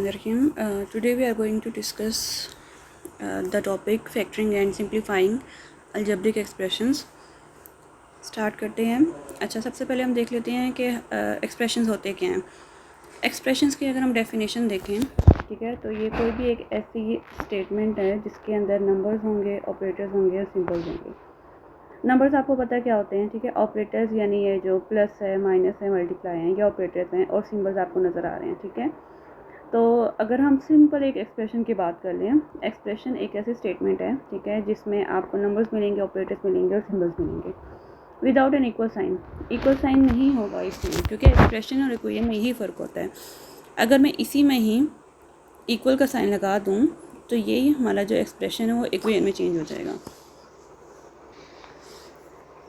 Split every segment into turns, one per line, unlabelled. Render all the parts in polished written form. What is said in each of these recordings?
Bismillahirrahmanirrahim. Today we are going to discuss the topic factoring and simplifying algebraic expressions. Start करते हैं. अच्छा, सबसे पहले हम देख लेते हैं कि एक्सप्रेशंस होते क्या हैं. एक्सप्रेशंस की अगर हम डेफिनेशन देखें, ठीक है, तो ये कोई भी एक ऐसी स्टेटमेंट है जिसके अंदर नंबर्स होंगे, ऑपरेटर्स होंगे और सिंबल्स होंगे. नंबर्स आपको पता है क्या होते हैं, ठीक है. ऑपरेटर्स यानी ये जो प्लस है, माइनस है, मल्टीप्लाई हैं, ये ऑपरेटर्स हैं और सिंबल्स आपको नज़र आ रहे हैं, ठीक है. तो अगर हम सिंपल एक एक्सप्रेशन की बात कर लें, एक्सप्रेशन एक ऐसी स्टेटमेंट है, ठीक है, जिसमें आपको नंबर्स मिलेंगे, ऑपरेटर्स मिलेंगे और सिंबल्स मिलेंगे without an equal sign. Equal sign नहीं होगा इसमें, क्योंकि एक्सप्रेशन और इक्वेशन में यही फ़र्क होता है. अगर मैं इसी में ही इक्वल का साइन लगा दूँ तो ये हमारा जो एक्सप्रेशन है वो इक्वेशन में चेंज हो जाएगा.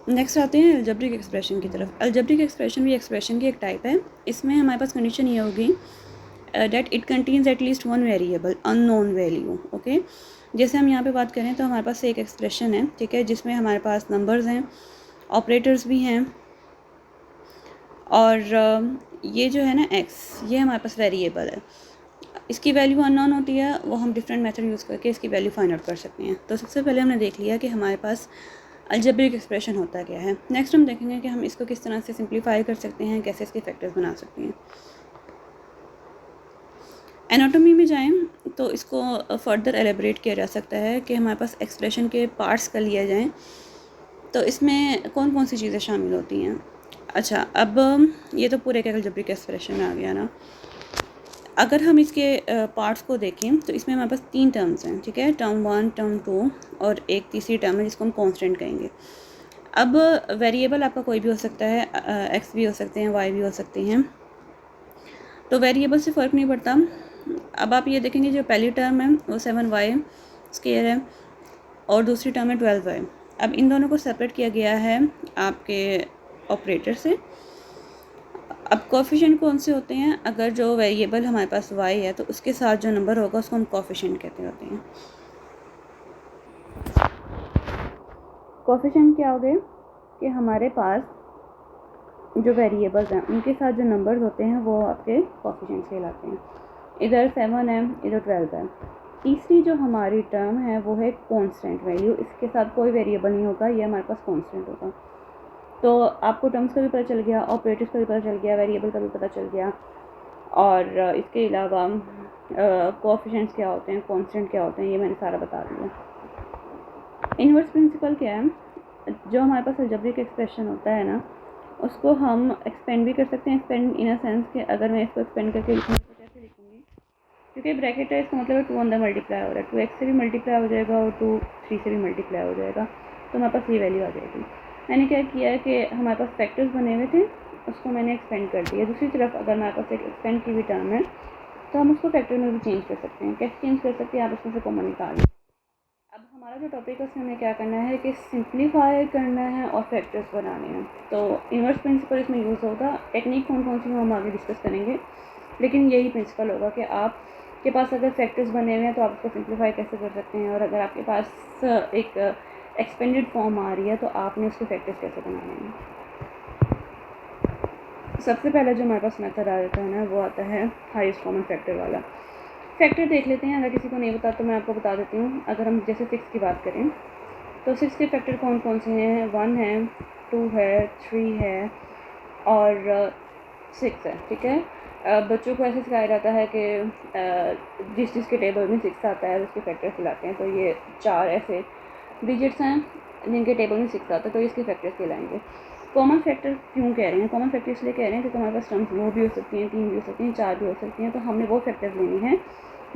नेक्स्ट आते हैं अलजेब्रिक एक्सप्रेशन की तरफ. अलजेब्रिक एक्सप्रेशन भी एक्सप्रेशन की एक टाइप है. इसमें हमारे पास कंडीशन ये होगी that it contains at least one variable unknown value. Okay, जैसे हम यहाँ पे बात करें तो हमारे पास एक एक्सप्रेशन है, ठीक है, जिसमें हमारे पास नंबर्स हैं, ऑपरेटर्स भी हैं और ये जो है ना x, ये हमारे पास वेरिएबल है. इसकी वैल्यू अननोन होती है, वो हम डिफरेंट मेथड यूज़ करके इसकी वैल्यू फाइंड आउट कर सकते हैं. तो सबसे पहले हमने देख लिया कि हमारे पास अलजेब्रिक एक्सप्रेशन होता क्या है. नेक्स्ट हम देखेंगे कि हम इसको किस तरह से सिंप्लीफाई कर सकते हैं, कैसे इसके फैक्टर्स बना सकते हैं. एनाटॉमी में जाएं तो इसको फर्दर एलेबरेट किया जा सकता है कि हमारे पास एक्सप्रेशन के पार्ट्स कर लिया जाएं तो इसमें कौन कौन सी चीज़ें शामिल होती हैं. अच्छा, अब ये तो पूरे एक अलजेब्रिक एक्सप्रेशन में आ गया ना. अगर हम इसके पार्ट्स को देखें तो इसमें हमारे पास 3 टर्म्स हैं, ठीक है, टर्म 1, टर्म 2 और एक तीसरी टर्म है जिसको हम कांस्टेंट कहेंगे. अब वेरिएबल आपका कोई भी हो सकता है, एक्स भी हो सकते हैं, वाई भी हो सकते हैं, तो वेरिएबल से फ़र्क नहीं पड़ता. अब आप ये देखेंगे जो पहली टर्म है वो 7y स्क्वायर है और दूसरी टर्म है 12y. अब इन दोनों को सेपरेट किया गया है आपके ऑपरेटर से. अब कोफिशिएंट कौन से होते हैं, अगर जो वेरिएबल हमारे पास y है तो उसके साथ जो नंबर होगा उसको हम कोफिशिएंट कहते होते हैं. कोफिशिएंट क्या हो गए कि हमारे पास जो वेरिएबल्स हैं उनके साथ जो नंबर्स होते हैं वो आपके कोफिशिएंट्स कहलाते हैं. इधर 7 है, इधर 12 है. तीसरी जो हमारी टर्म है वो है कांस्टेंट वैल्यू. इसके साथ कोई वेरिएबल नहीं होगा, ये हमारे पास कांस्टेंट होगा. तो आपको टर्म्स का भी पता चल गया, ऑपरेटर्स का भी पता चल गया, वेरिएबल का भी पता चल गया और इसके अलावा कोएफिशिएंट्स क्या होते हैं, कांस्टेंट क्या होते हैं, ये मैंने सारा बता दिया. इन्वर्स प्रिंसिपल क्या है, जो हमारे पास अलजेब्रिक एक्सप्रेशन होता है ना उसको हम एक्सपेंड भी कर सकते हैं. एक्सपेंड इन अ सेंस कि अगर मैं इसको एक्सपेंड करके लिखूँगी तो कैसे लिखूँगी, क्योंकि ब्रैकेट है इसका मतलब 2 अंदर मल्टीप्लाई हो रहा है, 2x से भी मल्टीप्लाई हो जाएगा और 3 से भी मल्टीप्लाई हो जाएगा, तो हमारे पास ये वैल्यू आ जाएगी. मैंने क्या किया है कि हमारे पास फैक्टर्स बने हुए थे, उसको मैंने एक्सपेंड कर दिया. दूसरी तरफ अगर हमारे पास एक एक्सपेंड की हुई टर्म है तो हम उसको फैक्टर में भी चेंज कर सकते हैं. कैसे चेंज कर सकते हैं, आप उसमें से कॉमन निकालें. अब हमारा जो टॉपिक है उसमें हमें क्या करना है कि सिंप्लीफाई करना है और फैक्टर्स बनाने हैं. तो इन्वर्स प्रिंसिपल इसमें यूज़ होगा. टेक्निक कौन कौन सी हम आगे डिस्कस करेंगे, लेकिन यही प्रिंसिपल होगा कि आपके पास अगर फैक्टर्स बने हुए हैं तो आप उसको सिंप्लीफाई कैसे कर सकते हैं, और अगर आपके पास एक एक्सपेंडेड फॉर्म आ रही है तो आपने उसके फैक्टर्स कैसे बनाने हैं. सबसे पहला जो हमारे पास मेथड आ जाता है ना वो आता है हाईएस्ट कॉमन फैक्टर वाला. फैक्टर देख लेते हैं, अगर किसी को नहीं बता तो मैं आपको बता देती हूँ. अगर हम जैसे 6 की बात करें तो 6 के फैक्टर कौन कौन से हैं, 1 है, 2 है, 3 है और 6 है, ठीक है. बच्चों को ऐसे सिखाया जाता है कि जिस जिसके टेबल में 6 आता है उसके फैक्टर खिलाते हैं. तो ये 4 ऐसे डिजिट्स हैं जिनके टेबल में 6 आता है, तो इसके फैक्टर्स कहलाएंगे. कॉमन फैक्टर क्यों कह रहे हैं, कॉमन फैक्टर इसलिए कह रहे हैं क्योंकि हमारे पास टर्म्स 2 भी हो सकती हैं, 3 भी हो सकती हैं, 4 भी हो सकती हैं. तो हमने वो फैक्टर्स लेने हैं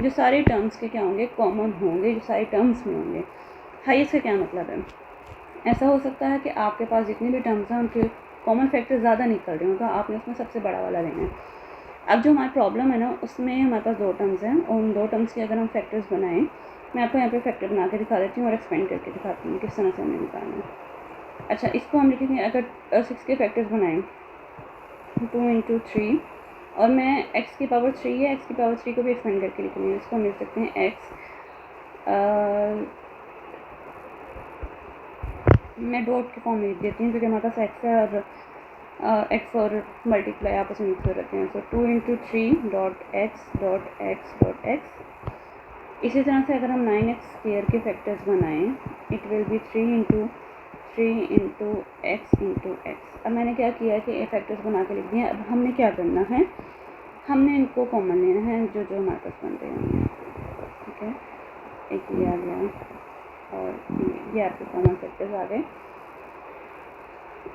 जो सारे टर्म्स के क्या होंगे, कॉमन होंगे, जो सारे टर्म्स में होंगे. हाईएस्ट का क्या मतलब है, ऐसा हो सकता है कि आपके पास जितने भी टर्म्स हैं उनके कॉमन फैक्टर ज़्यादा निकल रहे हो, तो आपने उसमें सबसे बड़ा वाला लेना है. अब जो हमारी प्रॉब्लम है ना उसमें हमारे पास 2 टर्म्स हैं और उन 2 टर्म्स के अगर हम फैक्टर्स बनाएं, मैं आपको यहाँ पे फैक्टर बना के दिखा देती हूँ और एक्सपेंड करके दिखाती हूँ किस तरह से हमें निकालना है. अच्छा, इसको हम लिखेंगे, अगर 6 के फैक्टर्स बनाएं 2 × 3 और मैं x की पावर 3 है, x की पावर 3 को भी एक्सपेंड करके लिखेंगे. इसको हम लिख सकते हैं x, मैं डॉट के फॉर्म में लिख देती हूँ क्योंकि हमारे पास x है और एक्स और मल्टीप्लाई आपस में मिक्स हो रखे हैं। सो 2 इंटू 3.x.x.x। इसी तरह से अगर हम 9x² के फैक्टर्स बनाएं, it will be 3 into x into x. अब मैंने क्या किया कि ये फैक्टर्स बना के लिख दिए। अब हमने क्या करना है, हमने इनको कॉमन लेना है जो जो हमारे पास बन रहे हैं। ठीक है, एक ये आ गया और ये आपके कॉमन फैक्टर्स आ गए।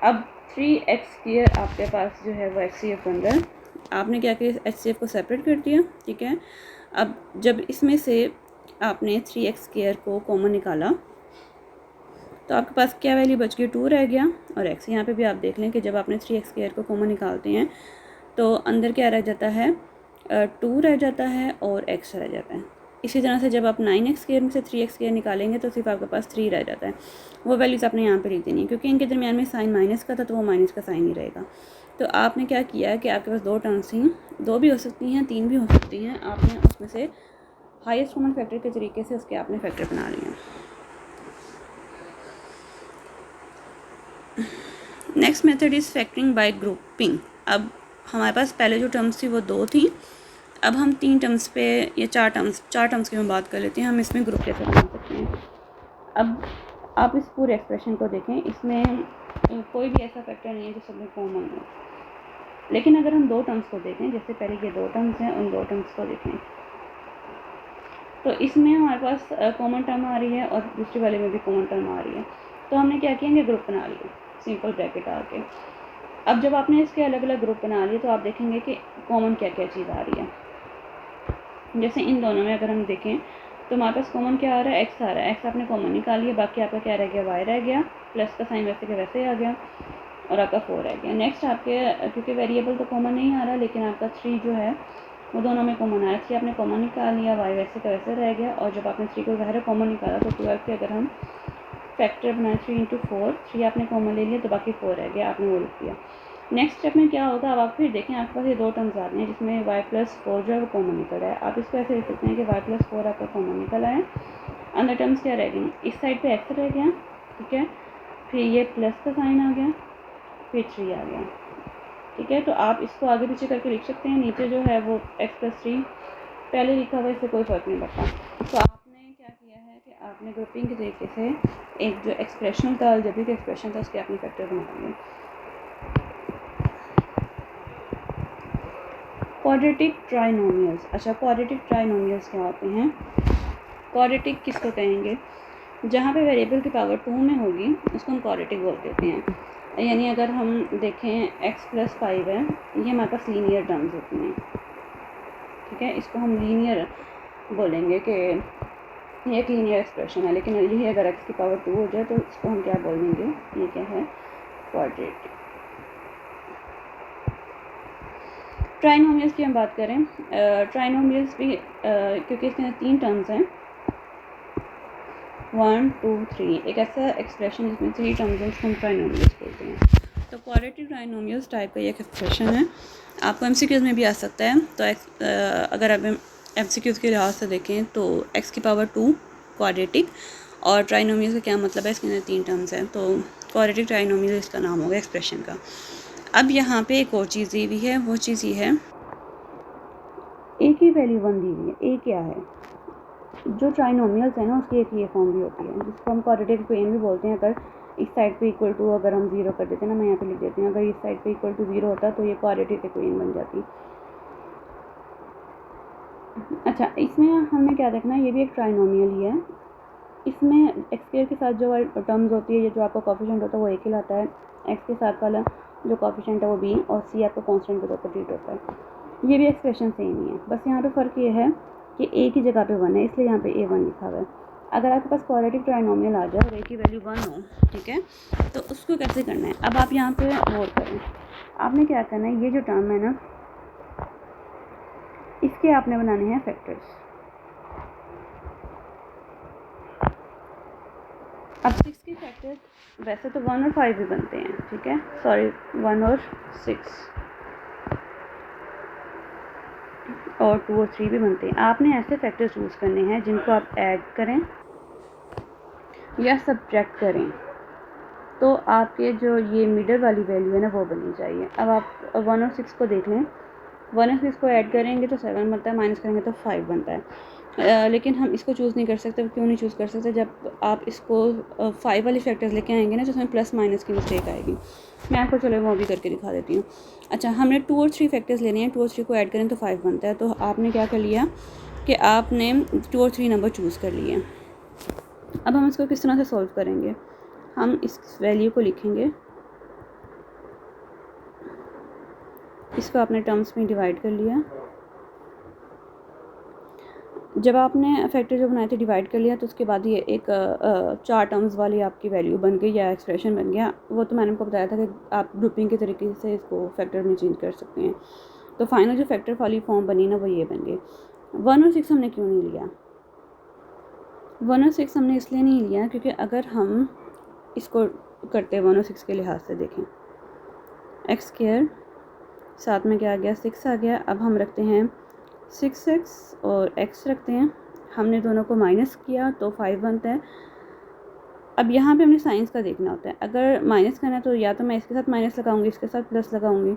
अब 3x² आपके पास जो है वो HCF बन रहा है। आपने क्या किया, HCF को सेपरेट कर दिया। ठीक है, अब जब इसमें से आपने 3x² को कॉमन निकाला तो आपके पास क्या वैल्यू बच गई, 2 रह गया और x। यहाँ पे भी आप देख लें कि जब आपने 3x² को कॉमन निकालते हैं तो अंदर क्या रह जाता है, 2 रह जाता है और x रह जाता है। इसी तरह से जब आप 9x² में से 3x² निकालेंगे तो सिर्फ आपके पास 3 रह जाता है। वो वैल्यूज़ आपने यहाँ पे लिख देनी है, क्योंकि इनके दरमियान में साइन माइनस का था तो वो माइनस का साइन ही रहेगा। तो आपने क्या किया है कि आपके पास 2 टर्म्स थी, 2 भी हो सकती हैं, 3 भी हो सकती हैं। आपने उसमें से हाईएस्ट कॉमन फैक्टर के तरीके से उसके आपने फैक्टर बना लिए हैं। Next method is factoring bye grouping. अब हमारे पास पहले जो टर्म्स थी वो 2 थी, अब हम 3 टर्म्स पे या 4 टर्म्स की हम बात कर लेते हैं। हम इसमें ग्रुप कैसे बना सकते हैं। अब आप इस पूरे एक्सप्रेशन को देखें, इसमें कोई भी ऐसा फैक्टर नहीं है जो सब में कॉमन हो। लेकिन अगर हम 2 टर्म्स को देखें, जैसे पहले ये 2 टर्म्स हैं, उन 2 टर्म्स को देखें तो इसमें हमारे पास कॉमन टर्म आ रही है और दूसरी वाले में भी कॉमन टर्म आ रही है। तो हमने क्या किया, ग्रुप बना लिए सिंपल ब्रैकेट आके। अब जब आपने इसके अलग अलग ग्रुप बना लिए तो आप देखेंगे कि कॉमन क्या क्या चीज़ आ रही है। जैसे इन दोनों में अगर हम देखें तो हमारे पास कॉमन क्या आ रहा है, x आ रहा है। x आपने कॉमन निकाल लिया, बाकी आपका क्या रह गया, y रह गया, प्लस का साइन वैसे के वैसे आ गया और आपका 4 रह गया। नेक्स्ट आपके, क्योंकि वेरिएबल तो कॉमन नहीं आ रहा, लेकिन आपका 3 जो है वो दोनों में कॉमन आया। 3 आपने कॉमन निकाल लिया, y वैसे का वैसे रह गया। और जब आपने 3 को ज़ाहिर कॉमन निकाला तो 12 के अगर हम फैक्टर बनाए 3 इंटू 4, 3 आपने कॉमन ले लिया तो बाकी 4 रह गया, आपने वो लिख दिया। नेक्स्ट स्टेप में क्या होगा, अब आप फिर देखें आपके पास ये 2 टर्म्स आ रही हैं जिसमें y+4 जो है वो कॉमन निकल रहा है। आप इसको ऐसे लिख सकते हैं कि y+4 आपका कॉमन निकल आया। अंदर टर्म्स क्या रह गई, इस साइड पे x रह गया। ठीक है, फिर ये प्लस का साइन आ गया, फिर 3 आ गया। ठीक है, तो आप इसको आगे पीछे करके लिख सकते हैं। नीचे जो है वो x+3 पहले लिखा हुआ, इससे कोई फ़र्क नहीं पड़ता। तो आपने क्या किया है कि आपने ग्रुपिंग के तरीके से एक जो एक्सप्रेशन था, अलजेब्रिक एक्सप्रेशन था, उसके आपने फैक्टर बना लिए। Quadratic trinomials. अच्छा, क्वाड्रेटिक ट्राइनोमियल्स क्या होते हैं। क्वाड्रेटिक किसको कहेंगे, जहाँ पे वेरिएबल की पावर 2 में होगी उसको हम क्वाड्रेटिक बोल देते हैं। यानी अगर हम देखें x+5 है, ये हमारे पास लीनियर टर्म्स होती हैं। ठीक है, इसको हम लीनियर बोलेंगे कि ये एक लीनियर एक्सप्रेशन है। लेकिन यही अगर x की पावर 2 हो जाए तो इसको हम क्या बोल देंगे, ये क्या है, क्वाड्रेटिक। ट्राइनोमियल्स की हम बात करें, ट्राइनोमियल्स भी क्योंकि इसके अंदर 3 टर्म्स हैं, 1 2 3, एक ऐसा एक्सप्रेशन जिसमें 3 टर्म्स हैं उसको हम ट्राइनोमियल्स बोलते हैं। तो क्वाड्रेटिक ट्राइनोमियल्स टाइप का ये एक एक्सप्रेशन है, आपको MCQs में भी आ सकता है। तो अगर आप MCQs के लिहाज से देखें तो x की पावर 2 क्वाड्रेटिक, और ट्राइनोमियल्स का क्या मतलब है, इसके अंदर 3 टर्म्स हैं, तो क्वाड्रेटिक ट्राइनोमियल इसका नाम होगा एक्सप्रेशन का। अब यहाँ पे एक और चीज़ दी हुई है, वो चीज़ ये है, a की वैल्यू 1 दी हुई है। a क्या है, जो ट्राइनोमियल्स है ना उसकी एक ये फॉर्म भी होती है जिसको हम क्वाड्रेटिक इक्वेशन भी बोलते हैं। अगर इस साइड पे इक्वल टू अगर हम 0 कर देते हैं ना, मैं यहाँ पे लिख देती हूँ, अगर इस साइड पे इक्वल टू 0 होता तो ये क्वाड्रेटिक इक्वेशन बन जाती। अच्छा, इसमें हमने क्या देखना है, ये भी एक ट्राइनोमियल ही है। इसमें x² के साथ जो टर्म्स होती है, ये जो आपका कोफिशिएंट होता है वो a कहलाता है, x के साथ वाला जो कोफिशिएंट है वो b, और c आपका कांस्टेंट के तौर पर ट्रीट होता है। ये भी एक्सप्रेशन सेम ही है, बस यहाँ पे फ़र्क ये है कि a की जगह पे 1 है, इसलिए यहाँ पे a1 लिखा हुआ है। अगर आपके पास क्वाड्रेटिक ट्राइनोमियल आ जाए और a की वैल्यू 1 हो, ठीक है, तो उसको कैसे करना है। अब आप यहाँ पे गौर करें, आपने क्या करना है, ये जो टर्म है ना इसके आपने बनाने हैं फैक्टर्स। अब 6 के फैक्टर्स वैसे तो 1 और 5 भी बनते हैं, ठीक है, सॉरी 1 और 6 और 2 और 3 भी बनते हैं। आपने ऐसे फैक्टर्स यूज़ करने हैं जिनको आप ऐड करें या सब्ट्रैक्ट करें। तो आपके जो ये मिडल वाली वैल्यू है ना वो बननी चाहिए। अब आप 1 और 6 को देख लें, 1 और 6 को ऐड करेंगे तो 7 बनता है, माइनस करेंगे तो 5 बनता है। लेकिन हम इसको चूज़ नहीं कर सकते। क्यों नहीं चूज़ कर सकते? जब आप इसको 5 वाले फैक्टर्स लेके आएंगे ना तो उसमें प्लस माइनस की मिस्टेक आएगी। मैं आपको चलो वो भी करके दिखा देती हूँ। अच्छा, हमने 2 और 3 फैक्टर्स लेने हैं, 2 और 3 को ऐड करें तो 5 बनता है। तो आपने क्या कर लिया कि आपने 2 और 3 नंबर चूज़ कर लिए। अब हम इसको किस तरह से सॉल्व करेंगे? हम इस वैल्यू को लिखेंगे, इसको आपने टर्म्स में डिवाइड कर लिया। जब आपने फैक्टर जो बनाए थे डिवाइड कर लिया तो उसके बाद ये एक 4 टर्म्स वाली आपकी वैल्यू बन गई या एक्सप्रेशन बन गया। वो तो मैंने आपको बताया था कि आप ग्रुपिंग के तरीके से इसको फैक्टर में चेंज कर सकते हैं। तो फाइनल जो फैक्टर वाली फॉर्म बनी ना वो ये बन गई। 1 और 6 हमने क्यों नहीं लिया? 1 और 6 हमने इसलिए नहीं लिया क्योंकि अगर हम इसको करते 1 और 6 के लिहाज से देखें, एक्स स्क्वायर साथ में क्या आ गया, 6 आ गया। अब हम रखते हैं 6x और x रखते हैं, हमने दोनों को माइनस किया तो 5 बनता है। अब यहाँ पे हमने साइंस का देखना होता है। अगर माइनस करना है तो या तो मैं इसके साथ माइनस लगाऊंगी, इसके साथ प्लस लगाऊंगी,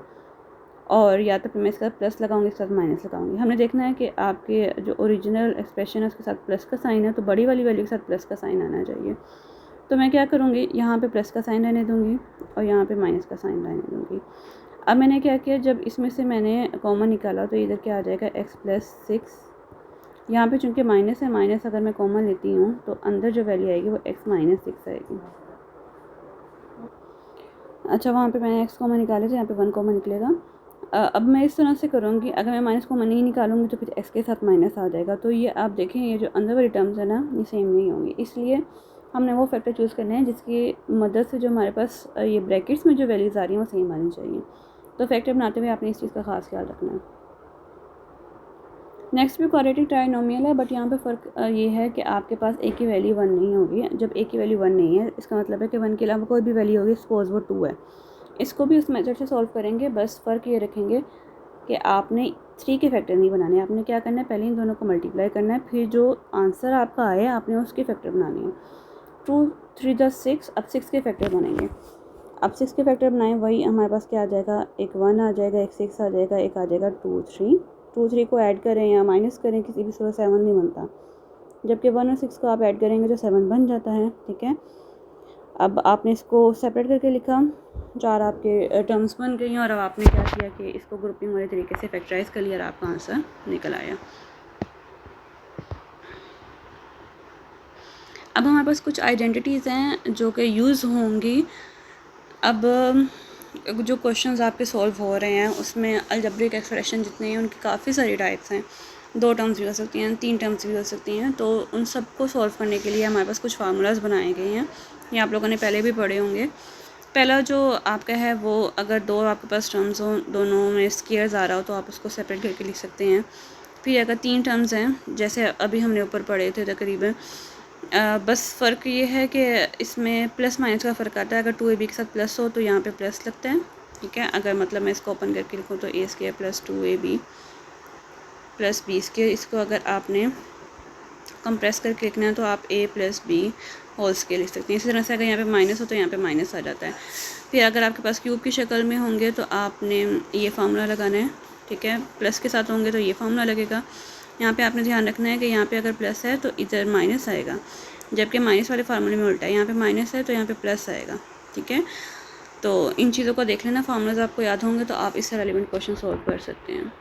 और या तो फिर मैं इसके साथ प्लस लगाऊंगी, इसके साथ माइनस लगाऊंगी। हमने देखना है कि आपके जो ओरिजिनल एक्सप्रेशन है उसके साथ प्लस का साइन है, तो बड़ी वाली वैल्यू के साथ प्लस का साइन आना चाहिए। तो मैं क्या करूँगी, यहाँ पे प्लस का साइन रहने दूँगी और यहाँ पे माइनस का साइन रहने दूँगी। अब मैंने क्या किया, जब इसमें से मैंने कॉमन निकाला तो इधर क्या आ जाएगा, x + 6। यहाँ पे चूँकि माइनस है, माइनस अगर मैं कॉमन लेती हूँ तो अंदर जो वैल्यू आएगी वो x - 6 आएगी। अच्छा, वहाँ पे मैंने x कॉमन निकाले थे, यहाँ पे 1 कॉमन निकलेगा। अब मैं इस तरह से करूँगी, अगर मैं माइनस कॉमन नहीं निकालूंगी तो फिर x के साथ माइनस आ जाएगा। तो ये आप देखें, ये जो अंदर वाली टर्म्स है ना ये सेम नहीं होंगी। इसलिए हमने वो फैक्टर चूज़ करने हैं जिसकी मदद से जो हमारे पास ये ब्रैकेट्स में जो वैल्यूज़ आ रही हैं वो सेम आनी चाहिए। तो फैक्टर बनाते हुए आपने इस चीज़ का खास ख्याल रखना है। नेक्स्ट भी क्वाड्रेटिक ट्राइनोमियल है, बट यहाँ पे फ़र्क ये है कि आपके पास a की वैल्यू 1 नहीं होगी। जब a की वैल्यू 1 नहीं है इसका मतलब है कि 1 के अलावा कोई भी वैल्यू होगी, सपोज वो 2 है। इसको भी उस मेथड से सॉल्व करेंगे, बस फ़र्क ये रखेंगे कि आपने 3 के फैक्टर नहीं बनाने। आपने क्या करना है, पहले इन दोनों को मल्टीप्लाई करना है, फिर जो आंसर आपका आए आपने उसके फैक्टर बनाने हैं। 2 3 + 6। अब 6 के फैक्टर बनेंगे। अब 6 के फैक्टर बनाएं, वही हमारे पास क्या आ जाएगा, एक 1 आ जाएगा, एक 6 आ जाएगा, एक आ जाएगा 2 3। 2 3 को ऐड करें या माइनस करें, किसी भी सूरत 7 नहीं बनता। जबकि 1 और 6 को आप ऐड करेंगे तो 7 बन जाता है। ठीक है, अब आपने इसको सेपरेट करके लिखा, 4 आपके टर्म्स बन गई हैं, और अब आपने क्या किया कि इसको ग्रुपिंग वाले तरीके से फैक्टराइज कर लिया और आपका आंसर निकल आया। अब हमारे पास कुछ आइडेंटिटीज़ हैं जो कि यूज़ होंगी। अब जो क्वेश्चंस आपके सॉल्व हो रहे हैं उसमें अलजेब्रिक एक्सप्रेशन जितने हैं उनकी काफ़ी सारी टाइप्स हैं। 2 टर्म्स भी हो सकती हैं, 3 टर्म्स भी हो सकती हैं। तो उन सबको सॉल्व करने के लिए हमारे पास कुछ फार्मूलाज बनाए गए हैं, ये आप लोगों ने पहले भी पढ़े होंगे। पहला जो आपका है वो, अगर 2 आपके पास टर्म्स हों, दोनों में स्क्वायर्स आ रहा हो तो आप उसको सेपरेट करके लिख सकते हैं। फिर अगर 3 टर्म्स हैं, जैसे अभी हमने ऊपर पढ़े थे तकरीबन, बस फ़र्क ये है कि इसमें प्लस माइनस का फ़र्क आता है। अगर 2ab के साथ प्लस हो तो यहाँ पे प्लस लगता है। ठीक है, अगर मतलब मैं इसको ओपन करके लिखूँ तो a² + 2ab + b²। इसको अगर आपने कंप्रेस करके लिखना है तो आप a + b होल स्क्वायर लिख सकते हैं। इसी तरह से अगर यहाँ पे माइनस हो तो यहाँ पे माइनस आ जाता है। फिर अगर आपके पास क्यूब की शक्ल में होंगे तो आपने ये फार्मूला लगाना है। ठीक है, प्लस के साथ होंगे तो ये फार्मूला लगेगा। यहाँ पे आपने ध्यान रखना है कि यहाँ पे अगर प्लस है तो इधर माइनस आएगा, जबकि माइनस वाले फार्मूले में उल्टा है, यहाँ पे माइनस है तो यहाँ पे प्लस आएगा। ठीक है, तो इन चीज़ों को देख लेना, फार्मूलाज आपको याद होंगे तो आप इससे रेलिवेंट क्वेश्चन सॉल्व कर सकते हैं।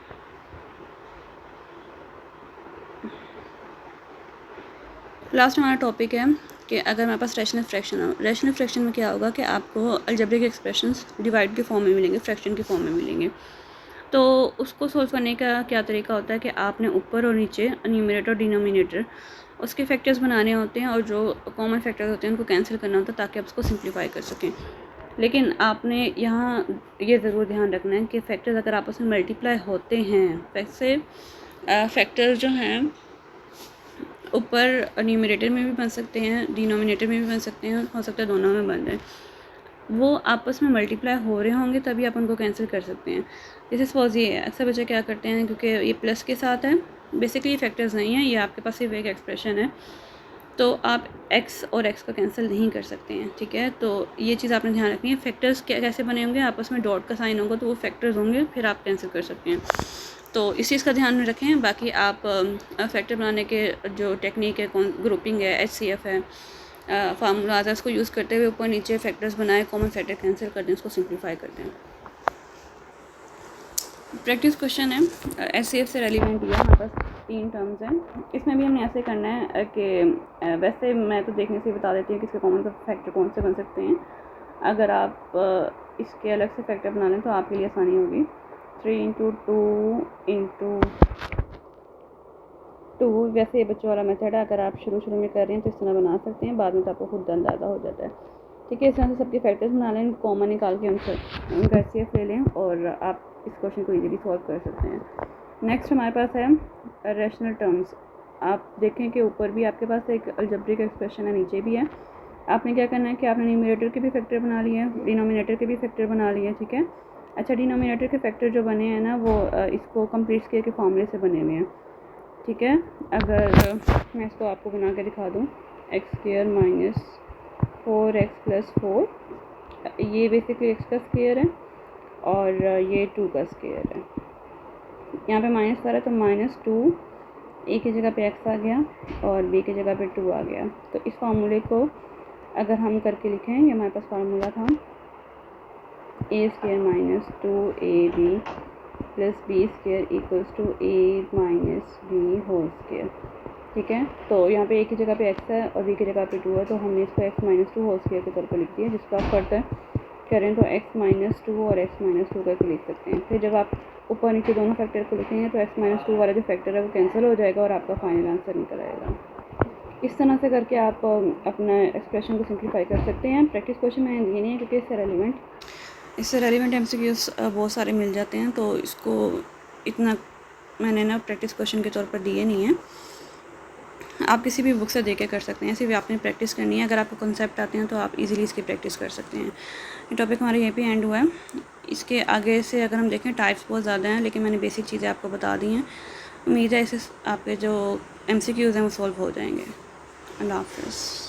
लास्ट हमारा टॉपिक है कि अगर हमारे पास रैशनल फ्रैक्शन हो, रैशनल फ्रैक्शन में क्या होगा कि आपको अलजेब्रिक एक्सप्रेशंस डिवाइड के फॉर्म में मिलेंगे, फ्रैक्शन के फॉर्म में मिलेंगे। तो उसको सोल्व करने का क्या तरीका होता है कि आपने ऊपर और नीचे न्यूमरेटर और डिनोमिनेटर उसके फैक्टर्स बनाने होते हैं, और जो कॉमन फैक्टर्स होते हैं उनको कैंसिल करना होता है ताकि आप उसको सिंप्लीफाई कर सकें। लेकिन आपने यहाँ ये ज़रूर ध्यान रखना है कि फैक्टर्स अगर आपस में मल्टीप्लाई होते हैं, वैसे फैक्टर्स जो हैं ऊपर न्यूमरेटर में भी बन सकते हैं, डिनोमिनेटर में भी बन सकते हैं, हो सकता है दोनों में बन जाए, वो आपस में मल्टीप्लाई हो रहे होंगे तभी आप उनको कैंसिल कर सकते हैं। जैसे सपोज ये है, अक्सर बच्चे क्या करते हैं, क्योंकि ये प्लस के साथ है, बेसिकली ये फैक्टर्स नहीं है, ये आपके पास सिर्फ एक एक्सप्रेशन है, तो आप x और x को कैंसिल नहीं कर सकते हैं, ठीक है। तो ये चीज़ आपने ध्यान रखनी है। फैक्टर्स कैसे बने होंगे, आपस में डॉट का साइन होगा तो वो फैक्टर्स होंगे, फिर आप कैंसिल कर सकते हैं। तो इस चीज़ का ध्यान में रखें। बाकी आप फैक्टर बनाने के जो टेक्निक है, ग्रुपिंग है, HCF है, फार्मूलाज है, उसको यूज़ करते हुए ऊपर नीचे फैक्टर्स बनाए, कॉमन फैक्टर कैंसिल कर दें, उसको सिंप्लीफाई कर दें। प्रैक्टिस क्वेश्चन है, HCF से रेलिवेंट ये हमारे पास 3 टर्म्स हैं। इसमें भी हमने ऐसे करना है कि वैसे मैं तो देखने से बता देती हूँ कि इसके कॉमन फैक्टर कौन से बन सकते हैं। अगर आप इसके अलग से फैक्टर बना लें तो आपके लिए आसानी होगी। 3 × 2 × 2 वैसे ये बच्चों वाला मेथड है। अगर आप शुरू में कर रहे हैं तो इस तरह बना सकते हैं, बाद में तो आपको खुद अंदाज़ा हो जाता है, ठीक है। इस तरह से सबके फैक्टर्स बना लें, कॉमन निकाल के उनसे उनका HCF ले लें और आप इस क्वेश्चन को इजीली सॉल्व कर सकते हैं। नेक्स्ट हमारे पास है रैशनल टर्म्स। आप देखें कि ऊपर भी आपके पास एक अलजेब्रिक एक्सप्रेशन है, नीचे भी है। आपने क्या करना है कि आपने न्यूमरेटर के भी फैक्टर बना लिए हैं, डिनोमिनेटर के भी फैक्टर बना लिए हैं, ठीक है। अच्छा, डिनोमिनेटर के फैक्टर जो बने हैं ना, वो इसको कंप्लीट स्क्वायर के फॉर्मूले से बने हुए हैं, ठीक है। अगर मैं इसको आपको बना के दिखा दूँ, x² - 4x + 4, ये बेसिकली x का स्क्वायर है और ये 2 का स्क्वायर है। यहाँ पे माइनस आ रहा है तो -2, a की जगह पे x आ गया और b की जगह पे 2 आ गया। तो इस फार्मूले को अगर हम करके लिखें, ये हमारे पास फार्मूला था, a² - 2ab + b² = a - b whole square, ठीक है। तो यहाँ पे a की जगह पे x है और b की जगह पे 2 है, तो हमने इसको x - 2 होल स्क्वायर के तौर पर लिख दिया। जिसको आप फर्दर करें तो x - 2 और x - 2 करके लिख सकते हैं। फिर जब आप ऊपर नीचे दोनों फैक्टर को लिखेंगे तो x - 2 वाला जो फैक्टर है वो कैंसिल हो जाएगा और आपका फाइनल आंसर निकल आएगा। इस तरह से करके आप अपना एक्सप्रेशन को सिंप्लीफाई कर सकते हैं। प्रैक्टिस क्वेश्चन मैंने दिए नहीं है क्योंकि इससे रेलिवेंट MCQs बहुत सारे मिल जाते हैं, तो इसको इतना मैंने ना प्रैक्टिस क्वेश्चन के तौर पर दिए नहीं हैं। आप किसी भी बुक से देके कर सकते हैं, सिर्फ आपने प्रैक्टिस करनी है। अगर आपको कॉन्सेप्ट आते हैं तो आप इजीली इसकी प्रैक्टिस कर सकते हैं। ये टॉपिक हमारा यहीं पे एंड हुआ है। इसके आगे से अगर हम देखें, टाइप्स बहुत ज़्यादा हैं, लेकिन मैंने बेसिक चीज़ें आपको बता दी हैं। उम्मीद है इससे आपके जो MCQs हैं वो सॉल्व हो जाएंगे। अल्लाह हाफ़िज़।